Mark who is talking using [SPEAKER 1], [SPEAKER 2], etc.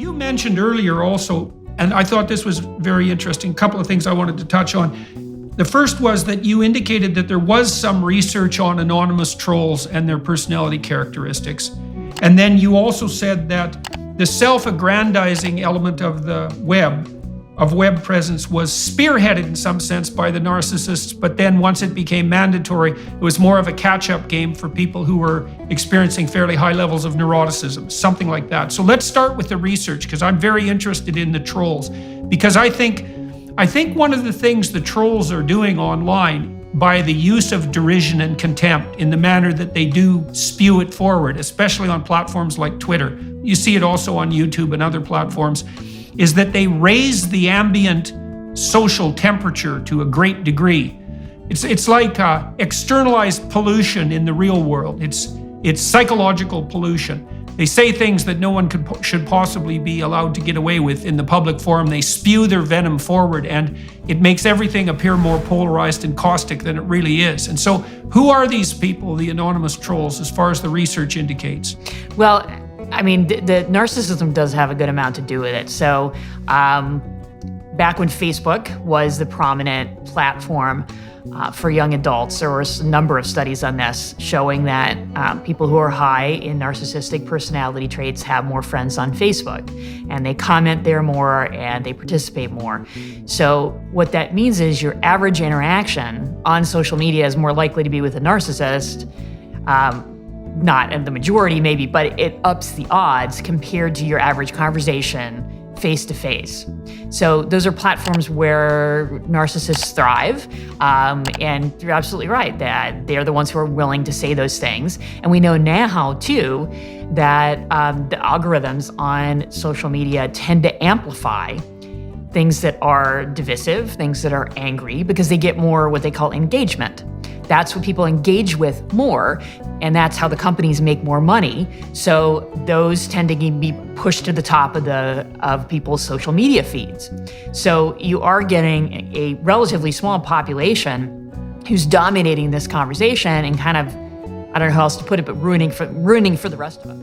[SPEAKER 1] You mentioned earlier also, and I thought this was very interesting, a couple of things I wanted to touch on. The first was that you indicated that there was some research on anonymous trolls and their personality characteristics. And then you also said that the self-aggrandizing element of the web presence was spearheaded in some sense by the narcissists, but then once it became mandatory, it was more of a catch-up game for people who were experiencing fairly high levels of neuroticism, something like that. So let's start with the research, because I'm very interested in the trolls, because I think one of the things the trolls are doing online by the use of derision and contempt in the manner that they do spew it forward, especially on platforms like Twitter, you see it also on YouTube and other platforms, is that they raise the ambient social temperature to a great degree. It's like externalized pollution in the real world. It's psychological pollution. They say things that no one should possibly be allowed to get away with in the public forum. They spew their venom forward, and it makes everything appear more polarized and caustic than it really is. And so who are these people, the anonymous trolls, as far as the research indicates?
[SPEAKER 2] Well, I mean, the narcissism does have a good amount to do with it. So back when Facebook was the prominent platform for young adults, there were a number of studies on this showing that people who are high in narcissistic personality traits have more friends on Facebook, and they comment there more and they participate more. So what that means is your average interaction on social media is more likely to be with a narcissist, not in the majority maybe, but it ups the odds compared to your average conversation face to face. So those are platforms where narcissists thrive. And you're absolutely right that they're the ones who are willing to say those things. And we know now too that the algorithms on social media tend to amplify things that are divisive, things that are angry, because they get more what they call engagement. That's what people engage with more, and that's how the companies make more money. So those tend to be pushed to the top of people's social media feeds. So you are getting a relatively small population who's dominating this conversation and kind of, I don't know how else to put it, but ruining for the rest of us.